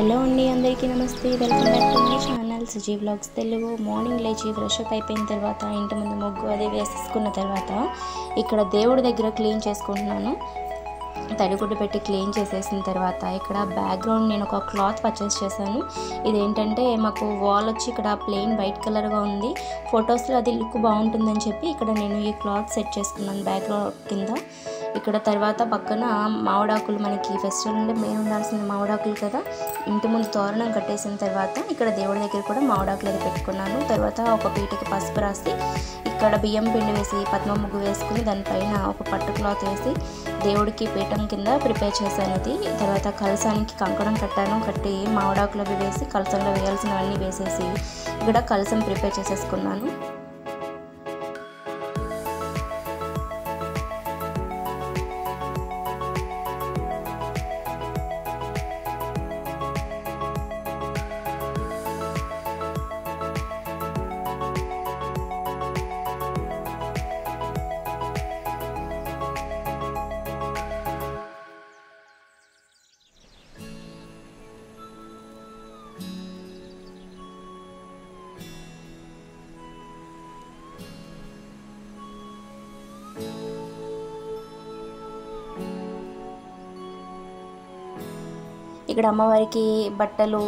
Hello అండి, అందరికీ నమస్తే. Welcome back to my channel Suji vlogs Telugu. Morning లేచి ఫ్రెష్ అప్ అయిపోయిన తర్వాత ఇంటి ముందు ముగ్గు అది వేసేసుకున్న తర్వాత ఇక్కడ దేవుడి దగ్గర క్లీన్ చేసుకుంటున్నాను. తడిగుడ్డు పెట్టి క్లీన్ చేసేసిన తర్వాత ఇక్కడ బ్యాక్గ్రౌండ్ నేను ఒక క్లాత్ పర్చేస్ చేశాను. ఇదేంటంటే మాకు వాల్ వచ్చి ఇక్కడ ప్లెయిన్ వైట్ కలర్గా ఉంది. ఫొటోస్లో అది లుక్ బాగుంటుందని చెప్పి ఇక్కడ నేను ఈ క్లాత్ సెట్ చేసుకున్నాను బ్యాక్గ్రౌండ్ కింద. ఇక్కడ తర్వాత పక్కన మామిడాకులు, మనకి ఫెస్టివల్ అంటే మెయిన్ ఉండాల్సిన మామిడాకులు కదా, ఇంటి ముందు తోరణం కట్టేసిన తర్వాత ఇక్కడ దేవుడి దగ్గర కూడా మామిడాకులు అది పెట్టుకున్నాను. తర్వాత ఒక పీటకి పసుపు రాసి ఇక్కడ బియ్యం పిండి వేసి పద్మ ముగ్గు వేసుకుని దానిపైన ఒక పట్టు క్లాత్ వేసి దేవుడికి పీఠం కింద ప్రిపేర్ చేశాను. ఇది తర్వాత కలసానికి కంకణం కట్టి మామిడాకులు అవి వేసి కలసంలో వేయాల్సినవన్నీ వేసేసి ఇక్కడ కలసం ప్రిపేర్ చేసేసుకున్నాను. ఇక్కడ అమ్మవారికి బట్టలు,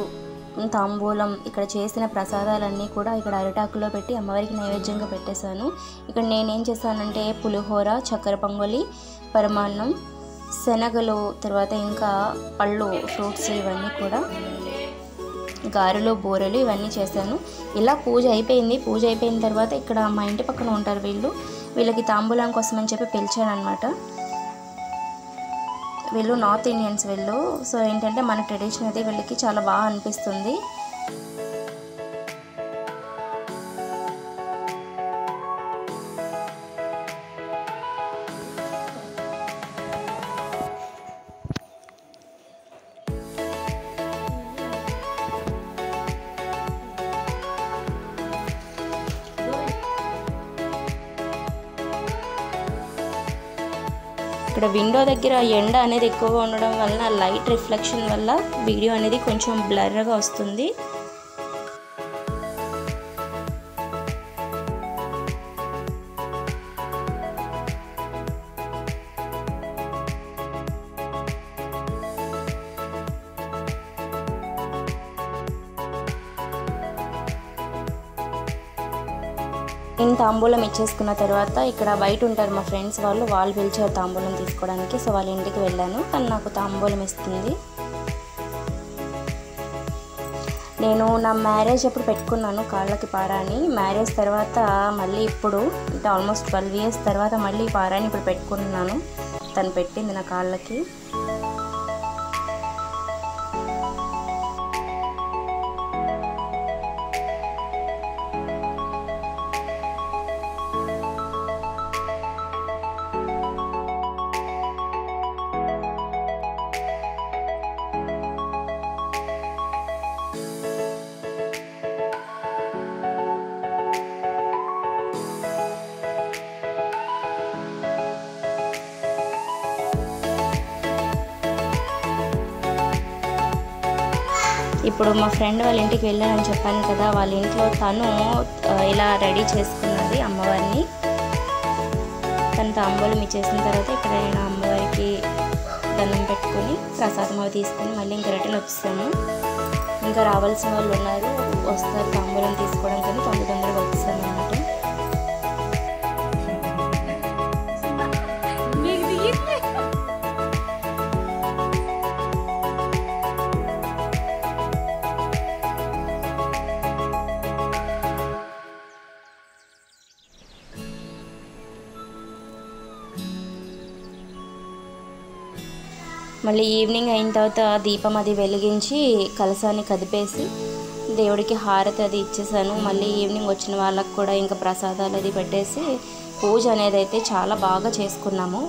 తాంబూలం, ఇక్కడ చేసిన ప్రసాదాలన్నీ కూడా ఇక్కడ అరిటాకులో పెట్టి అమ్మవారికి నైవేద్యంగా పెట్టేశాను. ఇక్కడ నేనేం చేశానంటే పులిహోర, చక్కెర పొంగలి, పరమాన్నం, శనగలు, తర్వాత ఇంకా పళ్ళు, ఫ్రూట్స్, ఇవన్నీ కూడా గారెలు, బూరెలు ఇవన్నీ చేశాను. ఇలా పూజ అయిపోయింది. పూజ అయిపోయిన తర్వాత ఇక్కడ మా ఇంటి పక్కన ఉంటారు వీళ్ళకి తాంబూలం కోసం అని చెప్పి పిలిచాను అనమాట. వీళ్ళు నార్త్ ఇండియన్స్ వీళ్ళు. సో ఏంటంటే మన ట్రెడిషన్ అయితే వీళ్ళకి చాలా బాగా అనిపిస్తుంది. ఇక్కడ విండో దగ్గర ఎండ అనేది ఎక్కువగా ఉండడం వలన లైట్ రిఫ్లెక్షన్ వల్ల వీడియో అనేది కొంచెం బ్లర్గా వస్తుంది. నేను తాంబూలం ఇచ్చేసుకున్న తర్వాత ఇక్కడ బయట ఉంటారు మా ఫ్రెండ్స్ వాళ్ళు పిలిచారు తాంబూలం తీసుకోవడానికి. సో వాళ్ళ ఇంటికి వెళ్ళాను. తను నాకు తాంబూలం ఇస్తుంది. నేను నా మ్యారేజ్ అప్పుడు పెట్టుకున్నాను కాళ్ళకి పారాని. మ్యారేజ్ తర్వాత మళ్ళీ ఇప్పుడు అంటే ఆల్మోస్ట్ 12 years తర్వాత మళ్ళీ పారాని ఇప్పుడు పెట్టుకున్నాను. తను పెట్టింది నా కాళ్ళకి. ఇప్పుడు మా ఫ్రెండ్ వాళ్ళ ఇంటికి వెళ్ళానని చెప్పాను కదా, వాళ్ళ ఇంట్లో తను ఇలా రెడీ చేసుకున్నది అమ్మవారిని. తను తాంబూలం ఇచ్చేసిన తర్వాత ఇక్కడ నేను అమ్మవారికి దండం పెట్టుకొని ప్రసాదం అవి తీసుకొని మళ్ళీ ఇంకా రిటర్న్ వచ్చేసాము. ఇంకా రావాల్సిన వాళ్ళు ఉన్నారు, వస్తారు తాంబూలం తీసుకోవడం, కానీ తొందరగా వచ్చేసాము అన్నమాట. మళ్ళీ ఈవినింగ్ అయిన తర్వాత దీపం అది వెలిగించి కలసాన్ని కదిపేసి దేవుడికి హారతి అది ఇచ్చేసాను. మళ్ళీ ఈవినింగ్ వచ్చిన వాళ్ళకు కూడా ఇంకా ప్రసాదాలు అది పెట్టేసి పూజ అనేది అయితే చాలా బాగా చేసుకున్నాము.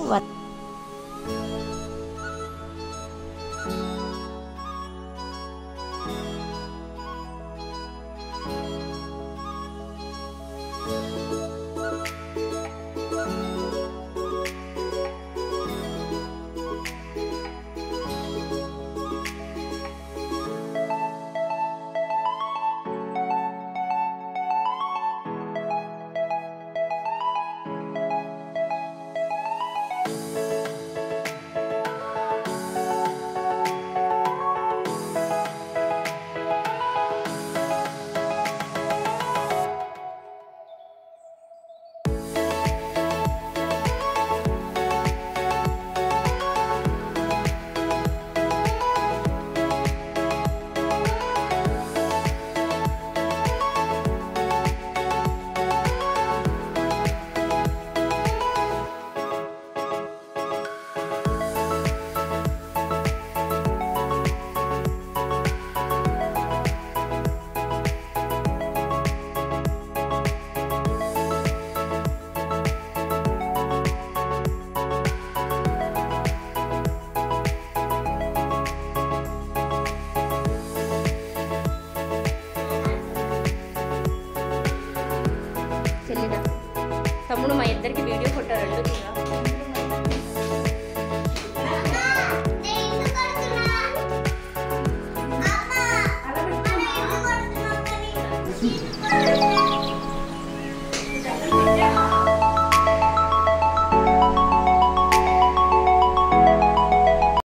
తమ్ముడు మా ఇద్దరికి వీడియో ఫోటో రెండు